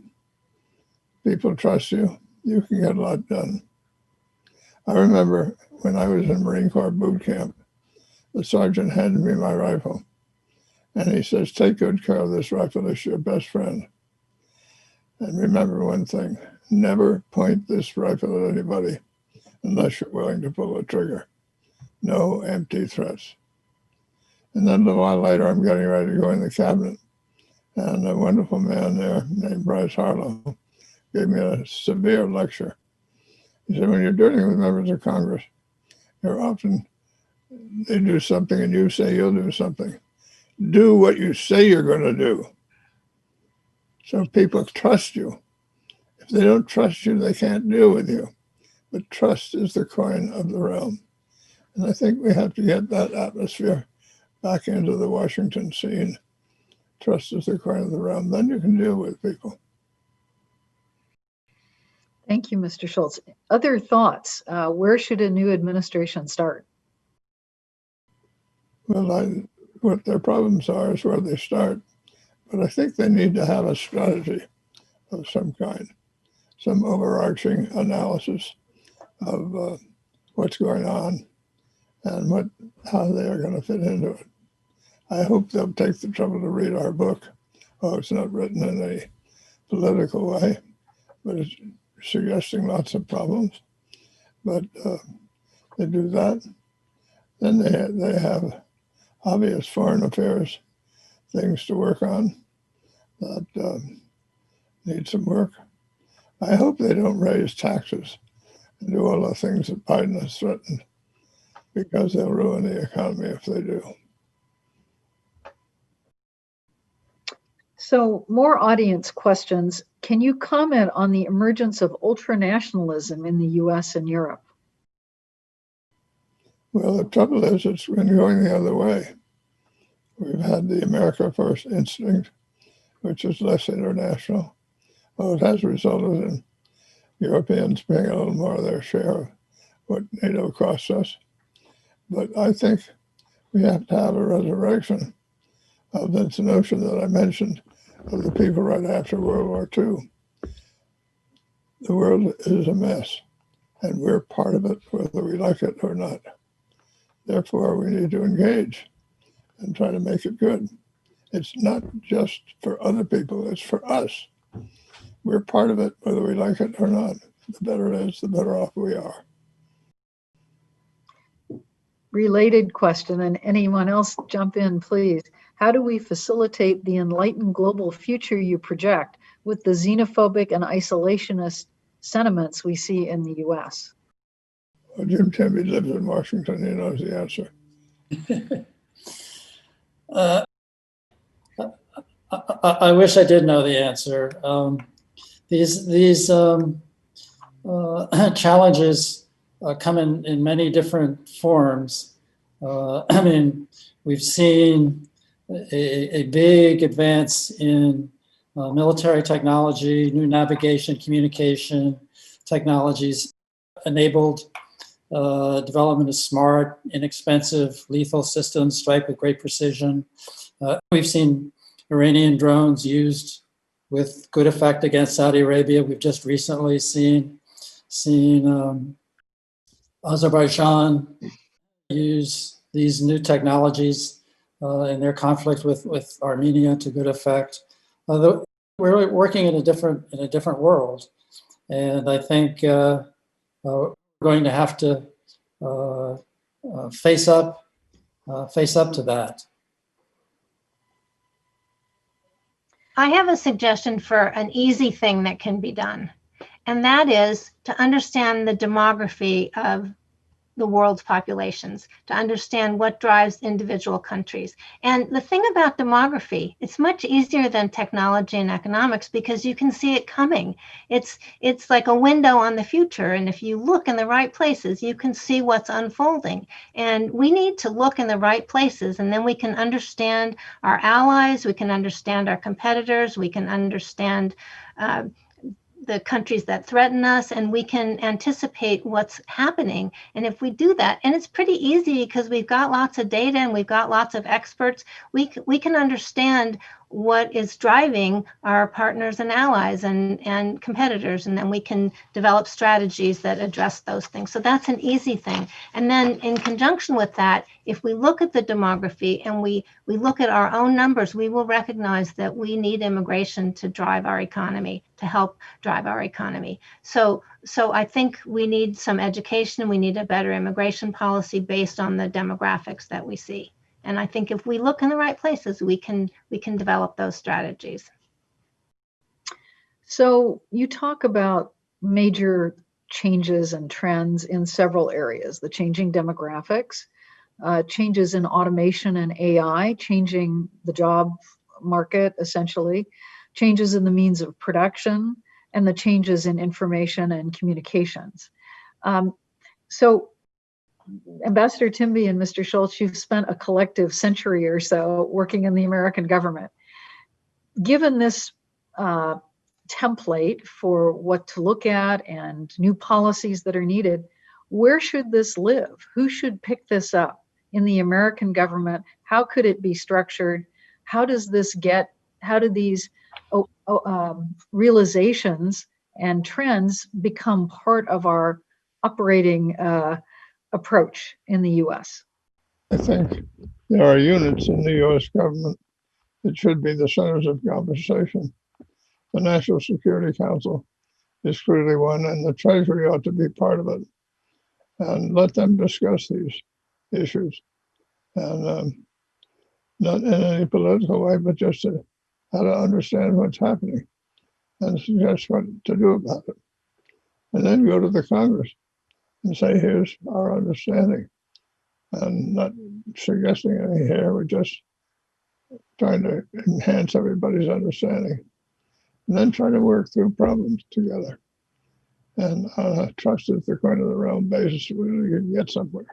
people trust you, you can get a lot done. I remember when I was in Marine Corps boot camp, the sergeant handed me my rifle. And he says, take good care of this rifle, it's your best friend. And remember one thing, never point this rifle at anybody unless you're willing to pull the trigger. No empty threats. And then a little while later, I'm getting ready to go in the cabinet. And a wonderful man there named Bryce Harlow gave me a severe lecture. He said, when you're dealing with members of Congress, you're often, they do something and you say you'll do something. Do what you say you're going to do. So people trust you. If they don't trust you, they can't deal with you. But trust is the coin of the realm. And I think we have to get that atmosphere back into the Washington scene. Trust is the coin of the realm. Then you can deal with people. Thank you, Mr. Schultz. Other thoughts? Where should a new administration start? Well, what their problems are is where they start. But I think they need to have a strategy of some kind, some overarching analysis of what's going on and how they are going to fit into it. I hope they'll take the trouble to read our book. Oh, it's not written in a political way, but it's suggesting lots of problems. But they do that. Then they have obvious foreign affairs things to work on that need some work. I hope they don't raise taxes and do all the things that Biden has threatened, because they'll ruin the economy if they do. So more audience questions. Can you comment on the emergence of ultranationalism in the US and Europe? Well, the trouble is, it's been going the other way. We've had the America First instinct, which is less international. Well, it has resulted in Europeans paying a little more of their share of what NATO costs us. But I think we have to have a resurrection of this notion that I mentioned of the people right after World War II. The world is a mess, and we're part of it, whether we like it or not. Therefore, we need to engage and try to make it good. It's not just for other people, it's for us. We're part of it, whether we like it or not. The better it is, the better off we are. Related question, and anyone else jump in, please. How do we facilitate the enlightened global future you project with the xenophobic and isolationist sentiments we see in the US? Well, Jim Temby lives in Washington. He knows the answer. I wish I did know the answer. These challenges come in many different forms. I mean, we've seen a big advance in military technology, new navigation, communication technologies enabled development of smart, inexpensive, lethal systems strike with great precision. We've seen Iranian drones used with good effect against Saudi Arabia. We've just recently seen Azerbaijan use these new technologies in their conflict with Armenia to good effect. We're working in a different world, and I think we're going to have to face up to that. I have a suggestion for an easy thing that can be done, and that is to understand the demography of the world's populations, to understand what drives individual countries. And the thing about demography, it's much easier than technology and economics because you can see it coming. It's like a window on the future. And if you look in the right places, you can see what's unfolding. And we need to look in the right places, and then we can understand our allies, we can understand our competitors, we can understand the countries that threaten us, and we can anticipate what's happening. And if we do that, and it's pretty easy because we've got lots of data and we've got lots of experts, we can understand what is driving our partners and allies and competitors, and then we can develop strategies that address those things. So that's an easy thing. And then in conjunction with that, if we look at the demography and we look at our own numbers, we will recognize that we need immigration to drive our economy, to help drive our economy. So I think we need some education, we need a better immigration policy based on the demographics that we see. And I think if we look in the right places, we can develop those strategies. So you talk about major changes and trends in several areas: the changing demographics, changes in automation and AI, changing the job market, essentially, changes in the means of production, and the changes in information and communications. So Ambassador Timby and Mr. Shultz, you've spent a collective century or so working in the American government. Given this template for what to look at and new policies that are needed, where should this live? Who should pick this up in the American government? How could it be structured? How do these realizations and trends become part of our operating approach in the U.S.? I think there are units in the U.S. government that should be the centers of conversation. The National Security Council is clearly one, and the Treasury ought to be part of it. And let them discuss these issues. And not in any political way, but just how to understand what's happening and suggest what to do about it. And then go to the Congress and say, here's our understanding. And not suggesting any here, we're just trying to enhance everybody's understanding. And then try to work through problems together. And trust that if they're going to their own basis, we can get somewhere.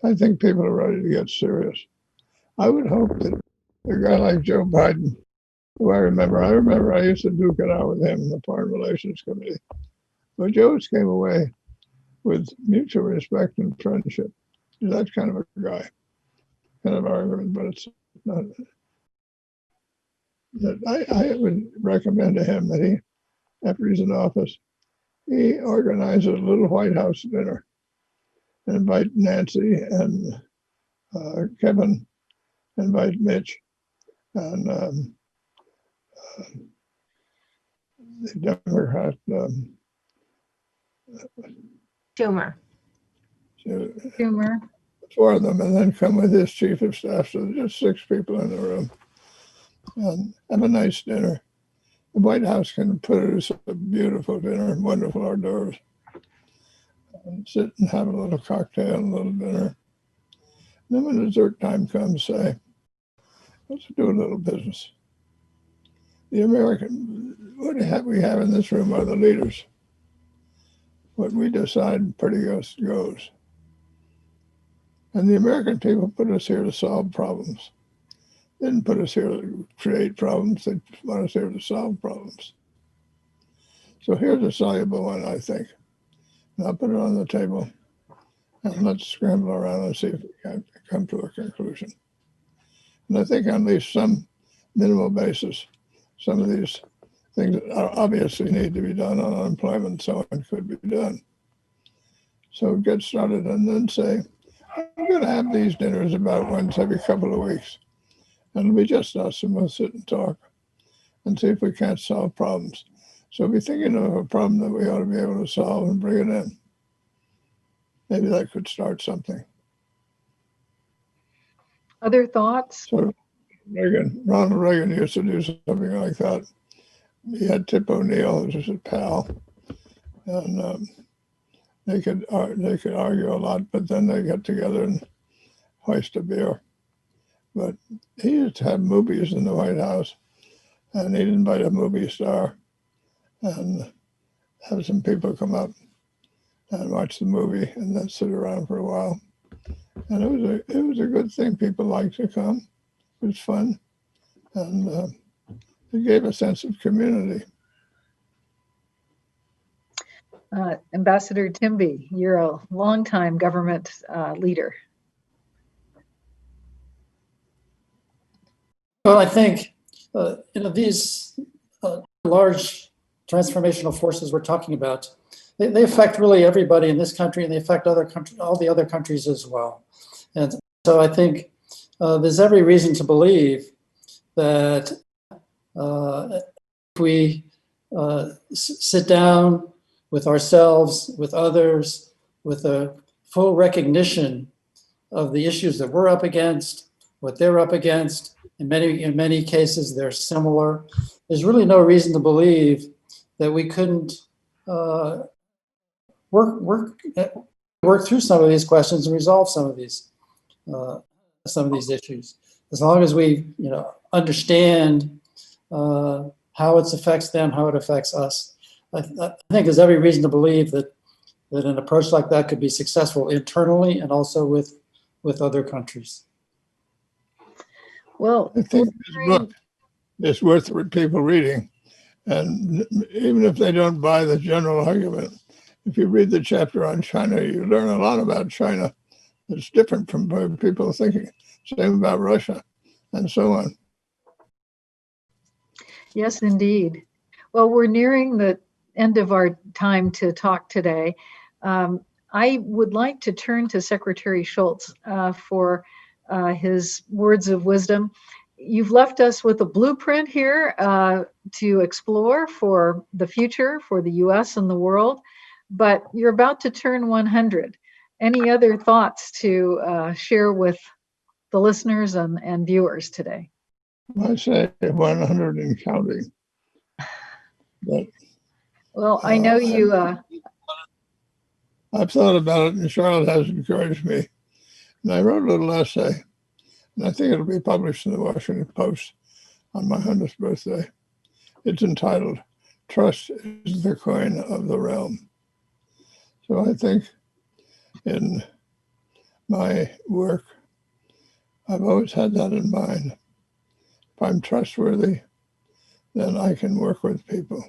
I think people are ready to get serious. I would hope that a guy like Joe Biden, who I remember I used to duke it out with him in the Foreign Relations Committee. But Joe came away with mutual respect and friendship. He's that kind of a guy, kind of argument, but it's not. I would recommend to him that he, after he's in office, he organizes a little White House dinner and invite Nancy and Kevin, invite Mitch, and the Democrat Schumer. Schumer. four of them, and then come with his chief of staff. So there's just 6 people in the room, and have a nice dinner. The White House can produce a beautiful dinner and wonderful hors d'oeuvres, and sit and have a little cocktail and a little dinner. Then when dessert time comes, say, let's do a little business. The American, what we have in this room are the leaders. What we decide pretty much goes. And the American people put us here to solve problems. They didn't put us here to create problems. They want us here to solve problems. So here's a soluble one, I think. And I'll put it on the table and let's scramble around and see if we can come to a conclusion. And I think on at least some minimal basis, some of these things that obviously need to be done on unemployment and so on could be done. So get started and then say, I'm going to have these dinners about once every couple of weeks. And it'll be just us, and we'll sit and talk and see if we can't solve problems. So be thinking of a problem that we ought to be able to solve and bring it in. Maybe that could start something. Other thoughts? So Ronald Reagan used to do something like that. He had Tip O'Neill, who was a pal, and they could argue a lot, but then they got together and hoist a beer. But he used to have movies in the White House, and he'd invite a movie star and have some people come up and watch the movie and then sit around for a while. And it was a good thing. People liked to come. It was fun, and it gave a sense of community. Ambassador Timby, you're a longtime government leader. Well, I think these large transformational forces we're talking about, they affect really everybody in this country, and they affect all the other countries as well. And so I think there's every reason to believe that if we sit down with ourselves, with others, with a full recognition of the issues that we're up against, what they're up against, in many cases they're similar. There's really no reason to believe that we couldn't work through some of these questions and resolve some of these issues. As long as we understand how it affects them, how it affects us. I think there's every reason to believe that an approach like that could be successful internally and also with other countries. Well, I think this book is worth people reading. And even if they don't buy the general argument, if you read the chapter on China, you learn a lot about China that's different from people thinking. Same about Russia and so on. yes, indeed. Well, we're nearing the end of our time to talk today. I would like to turn to Secretary Shultz for his words of wisdom. You've left us with a blueprint here to explore for the future, for the US and the world, but you're about to turn 100. Any other thoughts to share with the listeners and viewers today? I say 100 and counting. But, well, I know you... I've thought about it, and Charlotte has encouraged me. And I wrote a little essay, and I think it'll be published in the Washington Post on my 100th birthday. It's entitled, Trust is the Coin of the Realm. So I think in my work, I've always had that in mind. If I'm trustworthy, then I can work with people.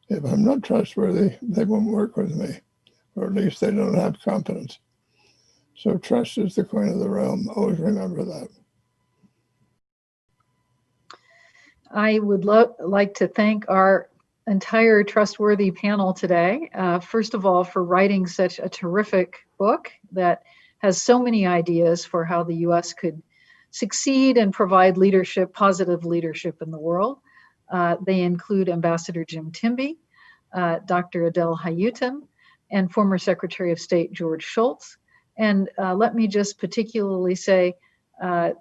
If I'm not trustworthy, they won't work with me, or at least they don't have confidence. So trust is the coin of the realm. Always remember that. I would like to thank our entire trustworthy panel today. First of all, for writing such a terrific book that has so many ideas for how the U.S. could succeed and provide leadership, positive leadership in the world. They include Ambassador Jim Timby, Dr. Adele Hayutin, and former Secretary of State George Shultz. And let me just particularly say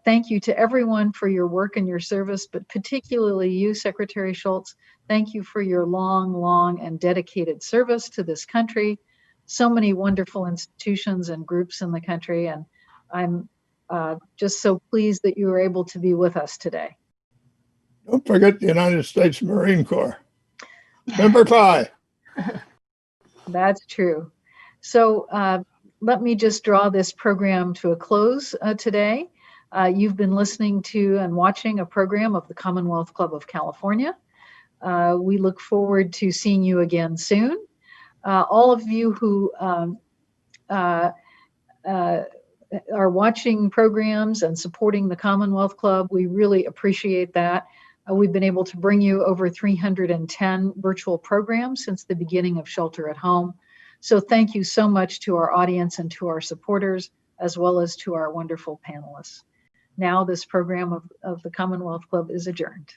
thank you to everyone for your work and your service, but particularly you, Secretary Shultz. Thank you for your long and dedicated service to this country. So many wonderful institutions and groups in the country, and I'm just so pleased that you were able to be with us today. Don't forget the United States Marine Corps. Number 5. That's true. So let me just draw this program to a close today. You've been listening to and watching a program of the Commonwealth Club of California. We look forward to seeing you again soon. All of you who are watching programs and supporting the Commonwealth Club, we really appreciate that. We've been able to bring you over 310 virtual programs since the beginning of Shelter at Home. So thank you so much to our audience and to our supporters, as well as to our wonderful panelists. Now this program of the Commonwealth Club is adjourned.